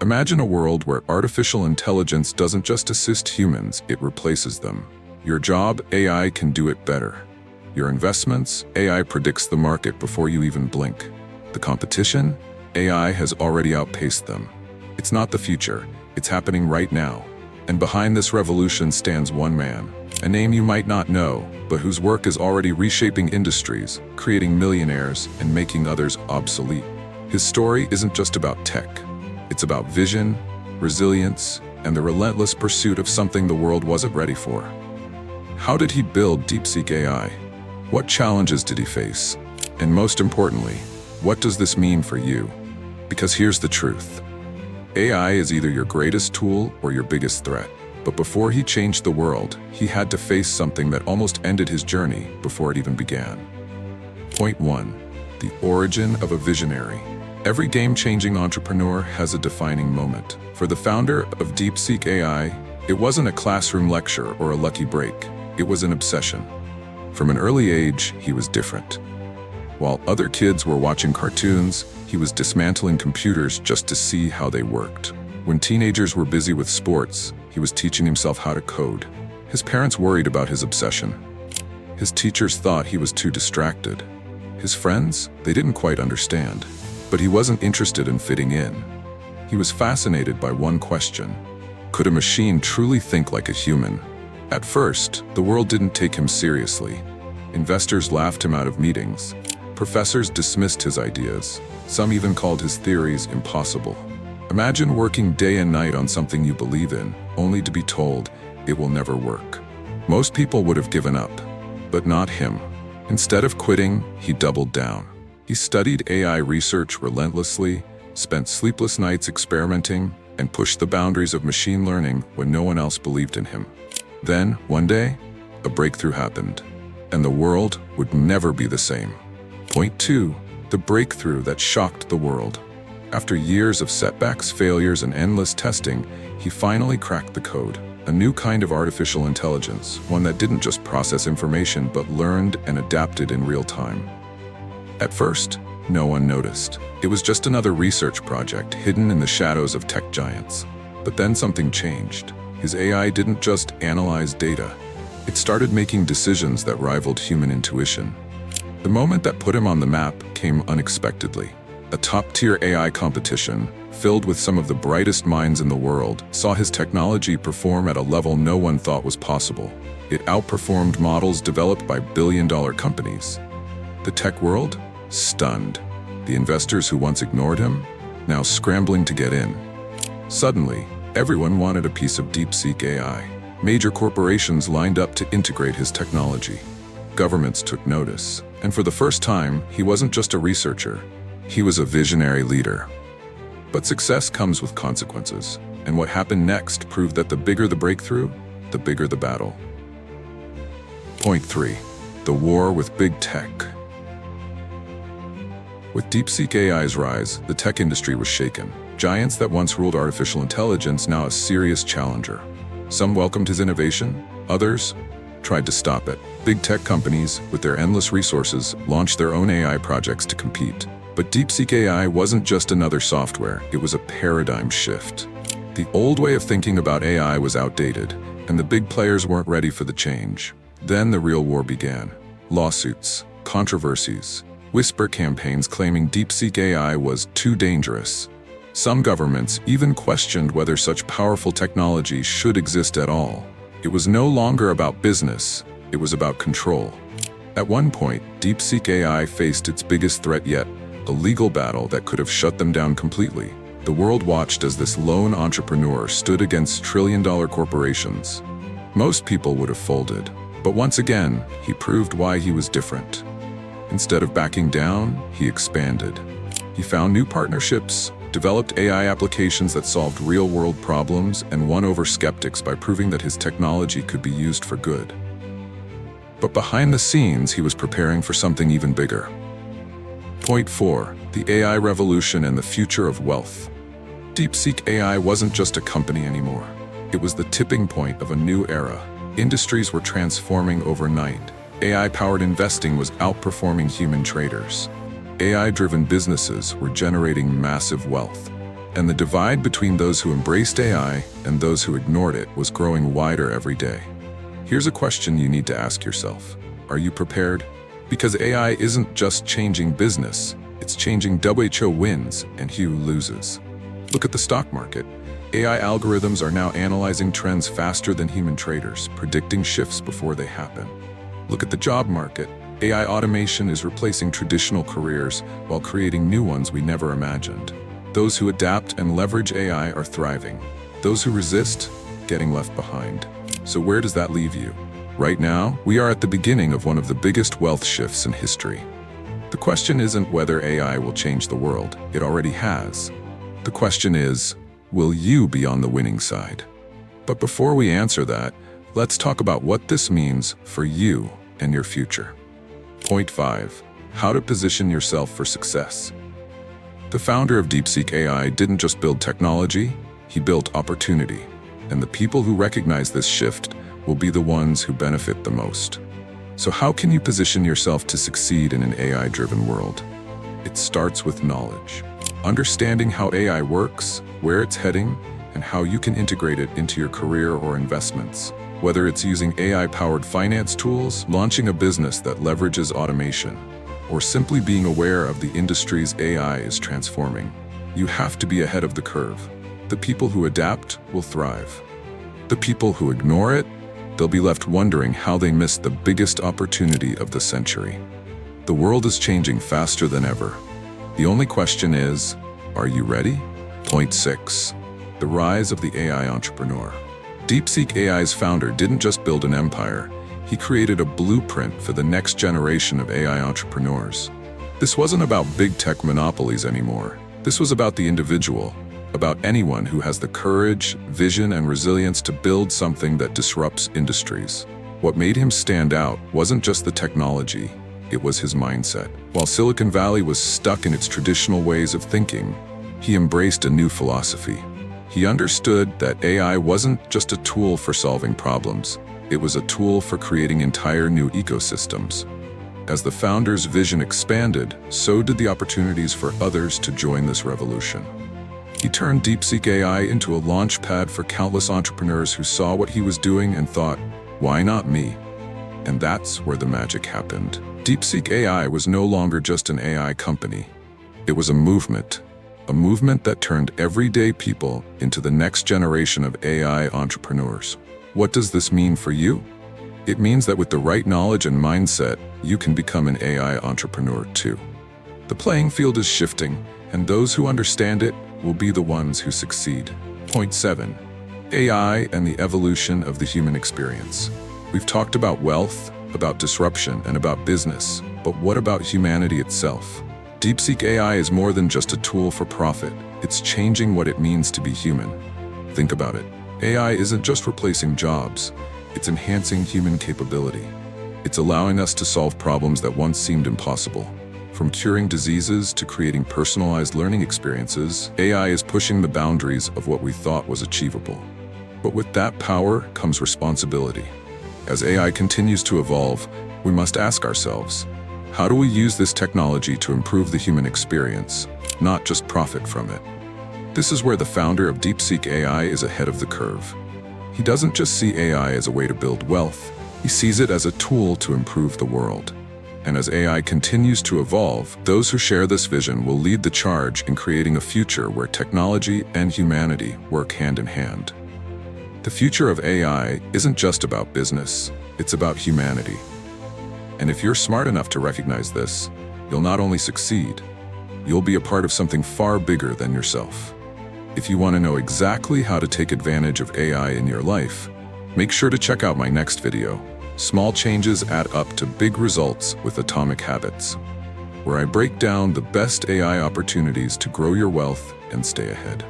Imagine a world where artificial intelligence doesn't just assist humans, it replaces them. Your job, AI can do it better. Your investments, AI predicts the market before you even blink. The competition, AI has already outpaced them. It's not the future, it's happening right now. And behind this revolution stands one man, a name you might not know, but whose work is already reshaping industries, creating millionaires, and making others obsolete. His story isn't just about tech. It's about vision, resilience, and the relentless pursuit of something the world wasn't ready for. How did he build DeepSeek AI? What challenges did he face? And most importantly, what does this mean for you? Because here's the truth. AI is either your greatest tool or your biggest threat. But before he changed the world, he had to face something that almost ended his journey before it even began. Point 1. The origin of a visionary. Every game-changing entrepreneur has a defining moment. For the founder of DeepSeek AI, it wasn't a classroom lecture or a lucky break. It was an obsession. From an early age, he was different. While other kids were watching cartoons, he was dismantling computers just to see how they worked. When teenagers were busy with sports, he was teaching himself how to code. His parents worried about his obsession. His teachers thought he was too distracted. His friends, they didn't quite understand. But he wasn't interested in fitting in. He was fascinated by one question. Could a machine truly think like a human? At first, the world didn't take him seriously. Investors laughed him out of meetings. Professors dismissed his ideas. Some even called his theories impossible. Imagine working day and night on something you believe in, only to be told it will never work. Most people would have given up, but not him. Instead of quitting, he doubled down. He studied AI research relentlessly, spent sleepless nights experimenting, and pushed the boundaries of machine learning when no one else believed in him. Then, one day, a breakthrough happened, and the world would never be the same. Point 2. The breakthrough that shocked the world. After years of setbacks, failures, and endless testing, he finally cracked the code. A new kind of artificial intelligence, one that didn't just process information but learned and adapted in real time. At first, no one noticed. It was just another research project hidden in the shadows of tech giants. But then something changed. His AI didn't just analyze data. It started making decisions that rivaled human intuition. The moment that put him on the map came unexpectedly. A top-tier AI competition, filled with some of the brightest minds in the world, saw his technology perform at a level no one thought was possible. It outperformed models developed by billion-dollar companies. The tech world? Stunned. The investors who once ignored him? Now scrambling to get in. Suddenly, everyone wanted a piece of DeepSeek AI. Major corporations lined up to integrate his technology. Governments took notice. And for the first time, he wasn't just a researcher. He was a visionary leader. But success comes with consequences. And what happened next proved that the bigger the breakthrough, the bigger the battle. Point 3. The war with big tech. With DeepSeek AI's rise, the tech industry was shaken. Giants that once ruled artificial intelligence, now a serious challenger. Some welcomed his innovation, others tried to stop it. Big tech companies, with their endless resources, launched their own AI projects to compete. But DeepSeek AI wasn't just another software, it was a paradigm shift. The old way of thinking about AI was outdated, and the big players weren't ready for the change. Then the real war began. Lawsuits, controversies, whisper campaigns claiming DeepSeek AI was too dangerous. Some governments even questioned whether such powerful technology should exist at all. It was no longer about business, it was about control. At one point, DeepSeek AI faced its biggest threat yet, a legal battle that could have shut them down completely. The world watched as this lone entrepreneur stood against trillion-dollar corporations. Most people would have folded, but once again, he proved why he was different. Instead of backing down, he expanded. He found new partnerships, developed AI applications that solved real-world problems, and won over skeptics by proving that his technology could be used for good. But behind the scenes, he was preparing for something even bigger. Point 4. The AI revolution and the future of wealth. DeepSeek AI wasn't just a company anymore. It was the tipping point of a new era. Industries were transforming overnight. AI-powered investing was outperforming human traders. AI-driven businesses were generating massive wealth. And the divide between those who embraced AI and those who ignored it was growing wider every day. Here's a question you need to ask yourself. Are you prepared? Because AI isn't just changing business, it's changing WHO wins and who loses. Look at the stock market. AI algorithms are now analyzing trends faster than human traders, predicting shifts before they happen. Look at the job market. AI automation is replacing traditional careers while creating new ones we never imagined. Those who adapt and leverage AI are thriving. Those who resist, getting left behind. So where does that leave you? Right now, we are at the beginning of one of the biggest wealth shifts in history. The question isn't whether AI will change the world. It already has. The question is, will you be on the winning side? But before we answer that, let's talk about what this means for you and your future. Point 5. How to position yourself for success. The founder of DeepSeek AI didn't just build technology, he built opportunity. And the people who recognize this shift will be the ones who benefit the most. So how can you position yourself to succeed in an AI-driven world? It starts with knowledge. Understanding how AI works, where it's heading, and how you can integrate it into your career or investments. Whether it's using AI-powered finance tools, launching a business that leverages automation, or simply being aware of the industries AI is transforming, you have to be ahead of the curve. The people who adapt will thrive. The people who ignore it, they'll be left wondering how they missed the biggest opportunity of the century. The world is changing faster than ever. The only question is, are you ready? Point 6. The rise of the AI entrepreneur. DeepSeek AI's founder didn't just build an empire, he created a blueprint for the next generation of AI entrepreneurs. This wasn't about big tech monopolies anymore. This was about the individual, about anyone who has the courage, vision, and resilience to build something that disrupts industries. What made him stand out wasn't just the technology, it was his mindset. While Silicon Valley was stuck in its traditional ways of thinking, he embraced a new philosophy. He understood that AI wasn't just a tool for solving problems, it was a tool for creating entire new ecosystems. As the founder's vision expanded, so did the opportunities for others to join this revolution. He turned DeepSeek AI into a launch pad for countless entrepreneurs who saw what he was doing and thought, why not me? And that's where the magic happened. DeepSeek AI was no longer just an AI company. It was a movement that turned everyday people into the next generation of AI entrepreneurs. What does this mean for you? It means that with the right knowledge and mindset, you can become an AI entrepreneur too. The playing field is shifting, and those who understand it will be the ones who succeed. Point 7. AI and the evolution of the human experience. We've talked about wealth, about disruption, and about business, but what about humanity itself? DeepSeek AI is more than just a tool for profit. It's changing what it means to be human. Think about it. AI isn't just replacing jobs, it's enhancing human capability. It's allowing us to solve problems that once seemed impossible. From curing diseases to creating personalized learning experiences, AI is pushing the boundaries of what we thought was achievable. But with that power comes responsibility. As AI continues to evolve, we must ask ourselves, how do we use this technology to improve the human experience, not just profit from it? This is where the founder of DeepSeek AI is ahead of the curve. He doesn't just see AI as a way to build wealth, he sees it as a tool to improve the world. And as AI continues to evolve, those who share this vision will lead the charge in creating a future where technology and humanity work hand in hand. The future of AI isn't just about business, it's about humanity. And if you're smart enough to recognize this, you'll not only succeed, you'll be a part of something far bigger than yourself. If you want to know exactly how to take advantage of AI in your life, make sure to check out my next video, Small Changes Add Up to Big Results with Atomic Habits, where I break down the best AI opportunities to grow your wealth and stay ahead.